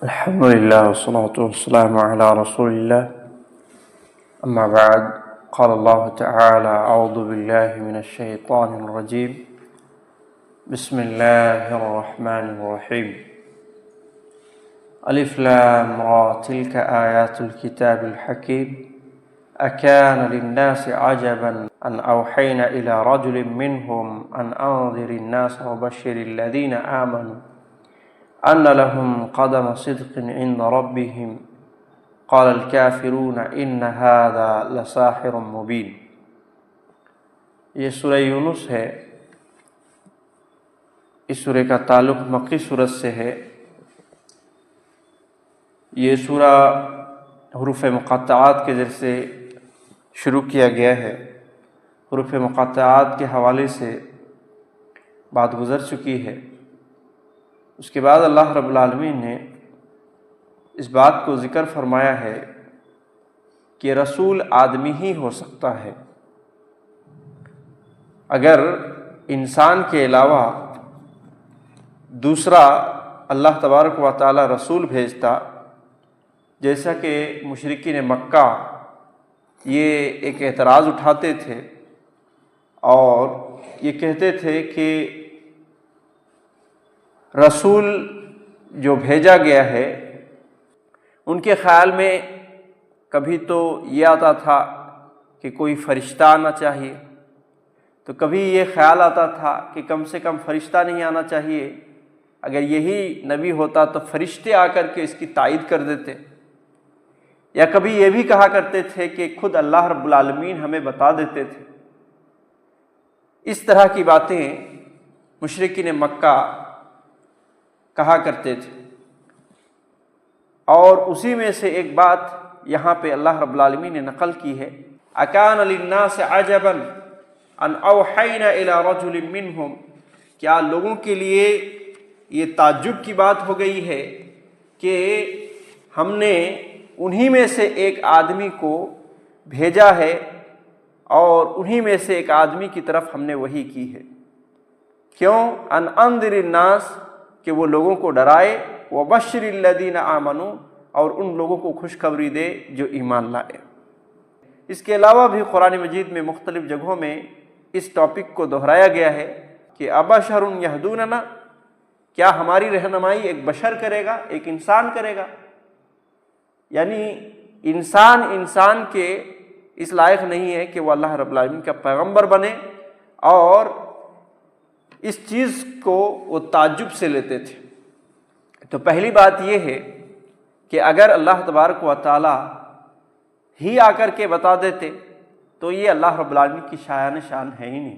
الحمد لله والصلاة والسلام على رسول الله. أما بعد، قال الله تعالى: أعوذ بالله من الشيطان الرجيم. بسم الله الرحمن الرحيم. ألف لام را تلك آيات الكتاب الحكيم أكان للناس عجبا أن أوحينا إلى رجل منهم أن أنذر الناس وبشر الذين آمنوا أن لهم قدم صدق عند ربهم قال الكافرون إن هذا لساحر مبين. یہ سورہ یونس ہے. اس سورہ کا تعلق مکی سورت سے ہے. یہ سورہ حروف مقطعات کے ذریعے سے شروع کیا گیا ہے. حروف مقطعات کے حوالے سے بات گزر چکی ہے. اس کے بعد اللہ رب العالمین نے اس بات کو ذکر فرمایا ہے کہ رسول آدمی ہی ہو سکتا ہے. اگر انسان کے علاوہ دوسرا اللہ تبارک و تعالی رسول بھیجتا، جیسا کہ مشرکین مکہ یہ ایک اعتراض اٹھاتے تھے اور یہ کہتے تھے کہ رسول جو بھیجا گیا ہے ان کے خیال میں کبھی تو یہ آتا تھا کہ کوئی فرشتہ آنا چاہیے، تو کبھی یہ خیال آتا تھا کہ کم سے کم فرشتہ نہیں آنا چاہیے، اگر یہی نبی ہوتا تو فرشتے آ کر کے اس کی تائید کر دیتے. یا کبھی یہ بھی کہا کرتے تھے کہ خود اللہ رب العالمین ہمیں بتا دیتے تھے. اس طرح کی باتیں مشرکین مکہ کہا کرتے تھے. اور اسی میں سے ایک بات یہاں پہ اللہ رب العالمین نے نقل کی ہے: اکان للناس عجبا ان اوحینا الی رجل منہم. کیا لوگوں کے لیے یہ تعجب کی بات ہو گئی ہے کہ ہم نے انہی میں سے ایک آدمی کو بھیجا ہے اور انہی میں سے ایک آدمی کی طرف ہم نے وحی کی ہے. کیوں؟ ان انذر الناس، کہ وہ لوگوں کو ڈرائے، وبشر الذین آمنوا، اور ان لوگوں کو خوشخبری دے جو ایمان لائے. اس کے علاوہ بھی قرآن مجید میں مختلف جگہوں میں اس ٹاپک کو دہرایا گیا ہے کہ ابشر یہدوننا، کیا ہماری رہنمائی ایک بشر کرے گا، ایک انسان کرے گا؟ یعنی انسان کے اس لائق نہیں ہے کہ وہ اللہ رب العالمین کا پیغمبر بنے. اور اس چیز کو وہ تعجب سے لیتے تھے. تو پہلی بات یہ ہے کہ اگر اللہ تبارک و تعالی ہی آ کر کے بتا دیتے تو یہ اللہ رب العالمین کی شان ہے ہی نہیں.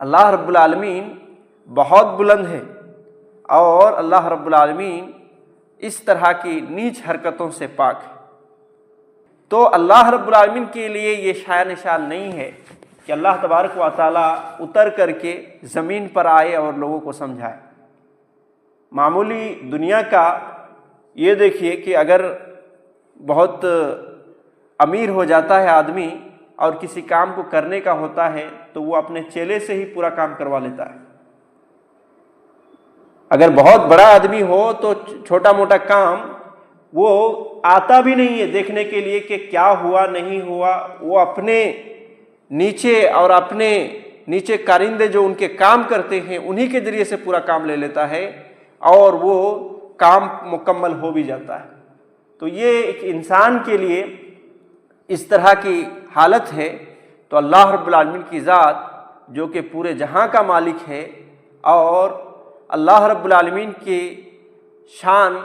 اللہ رب العالمین بہت بلند ہے اور اللہ رب العالمین اس طرح کی نیچ حرکتوں سے پاک ہے. تو اللہ رب العالمین کے لیے یہ شان نہیں ہے کہ اللہ تبارک و تعالی اتر کر کے زمین پر آئے اور لوگوں کو سمجھائے. معمولی دنیا کا یہ دیکھیے کہ اگر بہت امیر ہو جاتا ہے آدمی اور کسی کام کو کرنے کا ہوتا ہے تو وہ اپنے چیلے سے ہی پورا کام کروا لیتا ہے. اگر بہت بڑا آدمی ہو تو چھوٹا موٹا کام وہ آتا بھی نہیں ہے دیکھنے کے لیے کہ کیا ہوا نہیں ہوا. وہ اپنے نیچے اور اپنے نیچے کارندے جو ان کے کام کرتے ہیں انہی کے ذریعے سے پورا کام لے لیتا ہے اور وہ کام مکمل ہو بھی جاتا ہے. تو یہ ایک انسان کے لیے اس طرح کی حالت ہے. تو اللہ رب العالمین کی ذات جو کہ پورے جہاں کا مالک ہے اور اللہ رب العالمین کی شان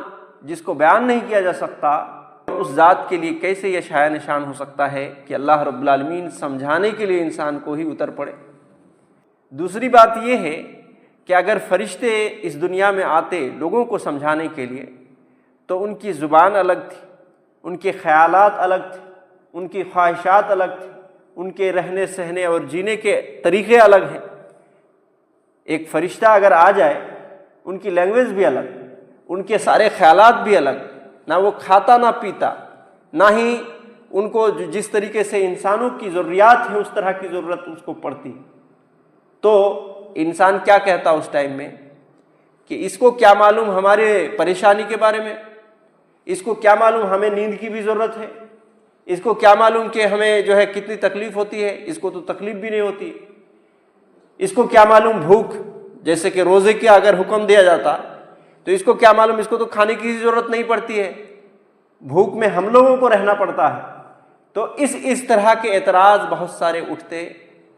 جس کو بیان نہیں کیا جا سکتا، اس ذات کے لیے کیسے یہ شان ہو سکتا ہے کہ اللہ رب العالمین سمجھانے کے لیے انسان کو ہی اتر پڑے. دوسری بات یہ ہے کہ اگر فرشتے اس دنیا میں آتے لوگوں کو سمجھانے کے لیے تو ان کی زبان الگ تھی، ان کے خیالات الگ تھے، ان کی خواہشات الگ تھی، ان کے رہنے سہنے اور جینے کے طریقے الگ ہیں. ایک فرشتہ اگر آ جائے ان کی لینگویج بھی الگ، ان کے سارے خیالات بھی الگ. نہ وہ کھاتا نہ پیتا، نہ ہی ان کو جس طریقے سے انسانوں کی ضروریات ہے اس طرح کی ضرورت اس کو پڑتی. تو انسان کیا کہتا اس ٹائم میں کہ اس کو کیا معلوم ہمارے پریشانی کے بارے میں، اس کو کیا معلوم ہمیں نیند کی بھی ضرورت ہے، اس کو کیا معلوم کہ ہمیں جو ہے کتنی تکلیف ہوتی ہے، اس کو تو تکلیف بھی نہیں ہوتی، اس کو کیا معلوم بھوک، جیسے کہ روزے کا اگر حکم دیا جاتا تو اس کو کیا معلوم اس کو تو کھانے کی ضرورت نہیں پڑتی ہے، بھوک میں ہم لوگوں کو رہنا پڑتا ہے۔ تو اس طرح کے اعتراض بہت سارے اٹھتے،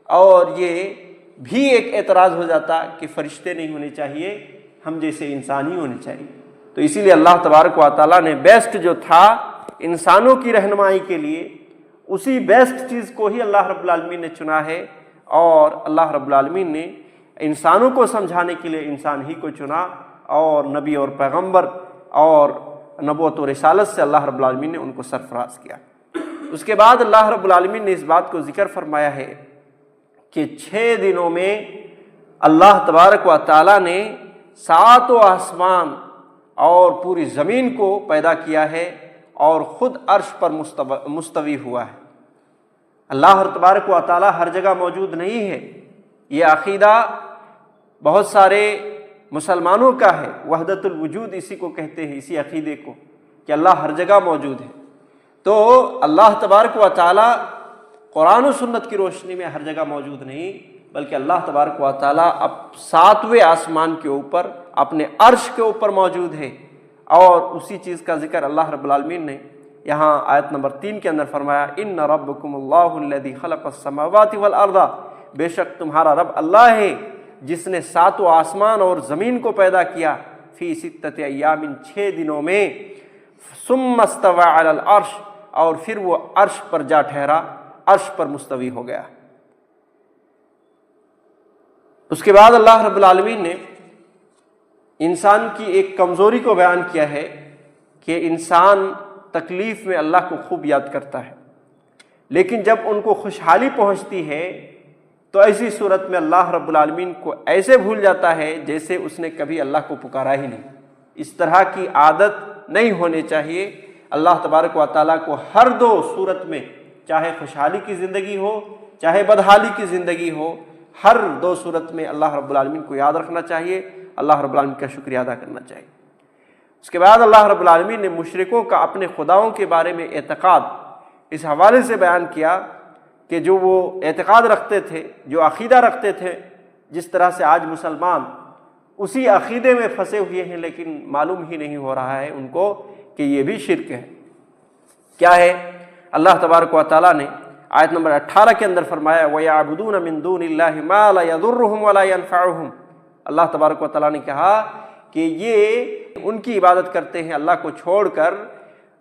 اور یہ بھی ایک اعتراض ہو جاتا کہ فرشتے نہیں ہونے چاہیے، ہم جیسے انسان ہی ہونے چاہیے۔ تو اسی لیے اللہ تبارک و تعالیٰ نے بیسٹ جو تھا انسانوں کی رہنمائی کے لیے، اسی بیسٹ چیز کو ہی اللہ رب العالمین نے چنا ہے، اور اللہ رب العالمین نے انسانوں کو سمجھانے کے لیے انسان ہی کو چنا، اور نبی اور پیغمبر اور نبوت و رسالت سے اللہ رب العالمین نے ان کو سرفراز کیا۔ اس کے بعد اللہ رب العالمین نے اس بات کو ذکر فرمایا ہے کہ 6 دنوں میں اللہ تبارک و تعالیٰ نے 7 آسمان اور پوری زمین کو پیدا کیا ہے، اور خود عرش پر مستوی ہوا ہے۔ اللہ تبارک و تعالیٰ ہر جگہ موجود نہیں ہے، یہ عقیدہ بہت سارے مسلمانوں کا ہے، وحدت الوجود اسی کو کہتے ہیں، اسی عقیدے کو کہ اللہ ہر جگہ موجود ہے۔ تو اللہ تبارک و تعالیٰ قرآن و سنت کی روشنی میں ہر جگہ موجود نہیں، بلکہ اللہ تبارک و تعالیٰ اب 7ویں آسمان کے اوپر اپنے عرش کے اوپر موجود ہے، اور اسی چیز کا ذکر اللہ رب العالمین نے یہاں آیت نمبر 3 کے اندر فرمایا، ان ربکم اللہ الذی خلق السماوات والارض، بے شک تمہارا رب اللہ ہے جس نے 7 آسمان اور زمین کو پیدا کیا، فی 6 ایام 6 دنوں میں، ثم استوى علی العرش، اور پھر وہ عرش پر جا ٹھہرا، عرش پر مستوی ہو گیا۔ اس کے بعد اللہ رب العالمین نے انسان کی ایک کمزوری کو بیان کیا ہے کہ انسان تکلیف میں اللہ کو خوب یاد کرتا ہے، لیکن جب ان کو خوشحالی پہنچتی ہے تو ایسی صورت میں اللہ رب العالمین کو ایسے بھول جاتا ہے جیسے اس نے کبھی اللہ کو پکارا ہی نہیں۔ اس طرح کی عادت نہیں ہونی چاہیے۔ اللہ تبارک و تعالیٰ کو ہر 2 صورت میں، چاہے خوشحالی کی زندگی ہو چاہے بدحالی کی زندگی ہو، ہر 2 صورت میں اللہ رب العالمین کو یاد رکھنا چاہیے، اللہ رب العالمین کا شکریہ ادا کرنا چاہیے۔ اس کے بعد اللہ رب العالمین نے مشرکوں کا اپنے خداؤں کے بارے میں اعتقاد اس حوالے سے بیان کیا کہ جو وہ اعتقاد رکھتے تھے، جو عقیدہ رکھتے تھے، جس طرح سے آج مسلمان اسی عقیدے میں پھنسے ہوئے ہیں، لیکن معلوم ہی نہیں ہو رہا ہے ان کو کہ یہ بھی شرک ہے۔ کیا ہے؟ اللہ تبارک و تعالیٰ نے آیت نمبر 18 کے اندر فرمایا، وَيَعْبُدُونَ مِن دُونِ اللَّهِ مَا لَا يَضُرُّهُمْ وَلَا يَنفَعُهُمْ۔ اللہ تبارک و تعالیٰ نے کہا کہ یہ ان کی عبادت کرتے ہیں اللہ کو چھوڑ کر،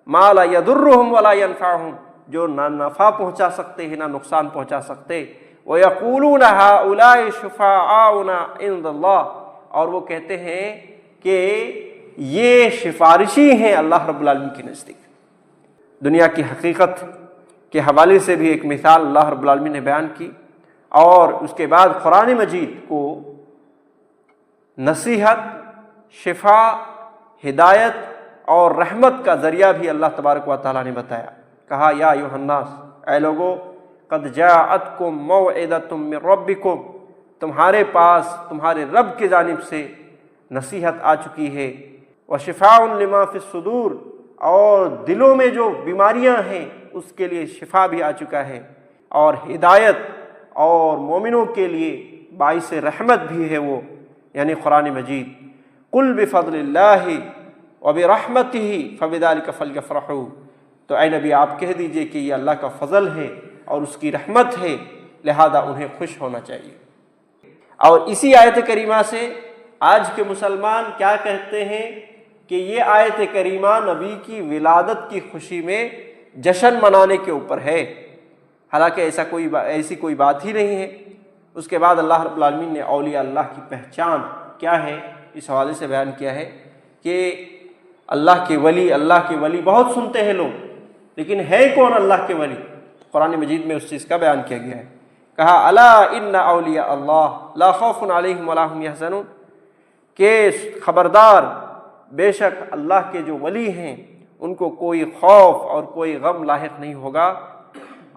مَا لَا يَضُرُّهُمْ وَلَا يَنفَعُهُمْ، جو نہ نفع پہنچا سکتے ہیں نہ نقصان پہنچا سکتے، وَيَقُولُونَ هَؤُلَاءِ شُفَعَاؤُنَا عِندَ اللَّهِ، اور وہ کہتے ہیں کہ یہ سفارشی ہیں اللہ رب العالمین کے نزدیک۔ دنیا کی حقیقت کے حوالے سے بھی ایک مثال اللہ رب العالمین نے بیان کی، اور اس کے بعد قرآن مجید کو نصیحت، شفا، ہدایت اور رحمت کا ذریعہ بھی اللہ تبارک و تعالیٰ نے بتایا۔ کہا، یا ایھا الناس، اے لوگو، قد جاءتکم موعظۃ من ربکم، تمہارے پاس تمہارے رب کی جانب سے نصیحت آ چکی ہے، وشفاء لما فی الصدور، اور دلوں میں جو بیماریاں ہیں اس کے لیے شفا بھی آ چکا ہے، اور ہدایت اور مومنوں کے لیے باعث رحمت بھی ہے وہ، یعنی قرآن مجید۔ قل بفضل اللہ وبرحمتہ فبذلک فلیفرحوا، تو اے نبی آپ کہہ دیجئے کہ یہ اللہ کا فضل ہے اور اس کی رحمت ہے، لہذا انہیں خوش ہونا چاہیے۔ اور اسی آیت کریمہ سے آج کے مسلمان کیا کہتے ہیں کہ یہ آیت کریمہ نبی کی ولادت کی خوشی میں جشن منانے کے اوپر ہے، حالانکہ ایسی کوئی بات ہی نہیں ہے۔ اس کے بعد اللہ رب العالمین نے اولیاء اللہ کی پہچان کیا ہے اس حوالے سے بیان کیا ہے کہ اللہ کے ولی بہت سنتے ہیں لوگ، لیکن ہے کون اللہ کے ولی؟ قرآن مجید میں اس چیز کا بیان کیا گیا ہے۔ کہا، الا ان اولیاء اللہ لا خوف علیہم ولا هم یحزنون، کہ خبردار، بے شک اللہ کے جو ولی ہیں ان کو کوئی خوف اور کوئی غم لاحق نہیں ہوگا۔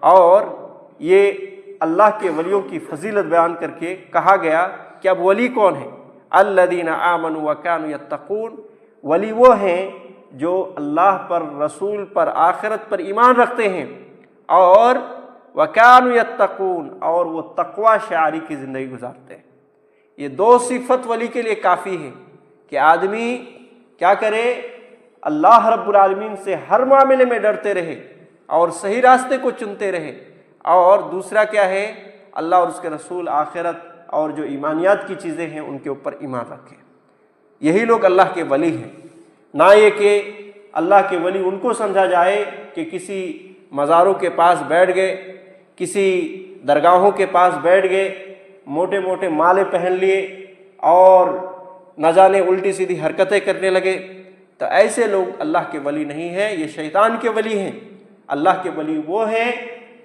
اور یہ اللہ کے ولیوں کی فضیلت بیان کر کے کہا گیا کہ اب ولی کون ہے؟ الذین آمنوا وکانوا یتقون، ولی وہ ہیں جو اللہ پر، رسول پر، آخرت پر ایمان رکھتے ہیں اور وکانوا یتقون، اور وہ تقوی شعاری کی زندگی گزارتے ہیں۔ یہ دو صفت ولی کے لیے کافی ہے کہ آدمی کیا کرے، اللہ رب العالمین سے ہر معاملے میں ڈرتے رہے اور صحیح راستے کو چنتے رہے، اور دوسرا کیا ہے، اللہ اور اس کے رسول، آخرت اور جو ایمانیات کی چیزیں ہیں ان کے اوپر ایمان رکھے۔ یہی لوگ اللہ کے ولی ہیں، نہ یہ کہ اللہ کے ولی ان کو سمجھا جائے کہ کسی مزاروں کے پاس بیٹھ گئے، کسی درگاہوں کے پاس بیٹھ گئے، موٹے موٹے مالے پہن لیے اور نہ جانے الٹی سیدھی حرکتیں کرنے لگے، تو ایسے لوگ اللہ کے ولی نہیں ہیں، یہ شیطان کے ولی ہیں۔ اللہ کے ولی وہ ہیں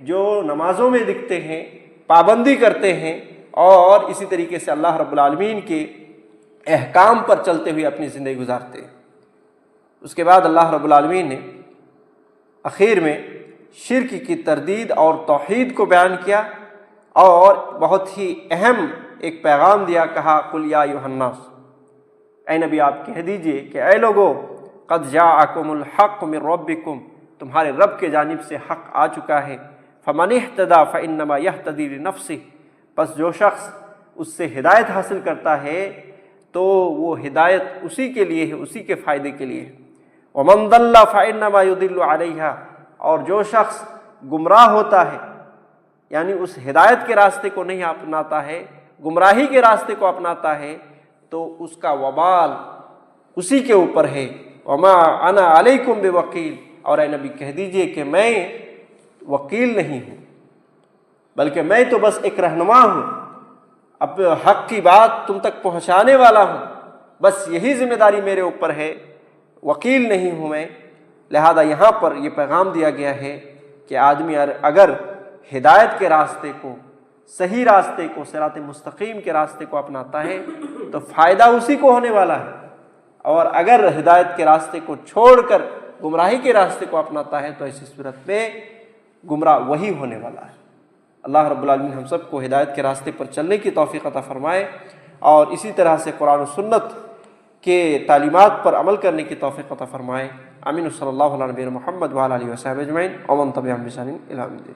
جو نمازوں میں دکھتے ہیں، پابندی کرتے ہیں اور اسی طریقے سے اللہ رب العالمین کے احکام پر چلتے ہوئے اپنی زندگی گزارتے ہیں۔ اس کے بعد اللہ رب العالمین نے اخیر میں شرک کی تردید اور توحید کو بیان کیا اور بہت ہی اہم ایک پیغام دیا، کہا قل یا ایھا الناس، اے نبی آپ کہہ دیجئے کہ اے لوگو، قد جاءکم الحق من ربکم، تمہارے رب کے جانب سے حق آ چکا ہے، فمن اہتدی فانما یہتدی لنفسہ، پس جو شخص اس سے ہدایت حاصل کرتا ہے تو وہ ہدایت اسی کے لیے ہے، اسی کے فائدے کے لیے ہے، ومن ضل فانما یضل علیہا، اور جو شخص گمراہ ہوتا ہے یعنی اس ہدایت کے راستے کو نہیں اپناتا ہے، گمراہی کے راستے کو اپناتا ہے، تو اس کا وبال اسی کے اوپر ہے۔ وما انا علیکم بوکیل، اور اے نبی کہہ دیجئے کہ میں وکیل نہیں ہوں، بلکہ میں تو بس ایک رہنما ہوں، اب حق کی بات تم تک پہنچانے والا ہوں، بس یہی ذمہ داری میرے اوپر ہے، وکیل نہیں ہوں میں۔ لہذا یہاں پر یہ پیغام دیا گیا ہے کہ آدمی اگر ہدایت کے راستے کو، صحیح راستے کو، صراط مستقیم کے راستے کو اپناتا ہے تو فائدہ اسی کو ہونے والا ہے، اور اگر ہدایت کے راستے کو چھوڑ کر گمراہی کے راستے کو اپناتا ہے تو ایسی صورت میں گمراہ وہی ہونے والا ہے۔ اللہ رب العالمین ہم سب کو ہدایت کے راستے پر چلنے کی توفیق عطا فرمائے، اور اسی طرح سے قرآن و سنت کے تعلیمات پر عمل کرنے کی توفیق عطا فرمائے۔ آمین۔ صلی اللہ علیہ نبی محمد وعلی آلہ وصحبہ اجمعین، ومن تبعہم بإحسان الی یوم الدین۔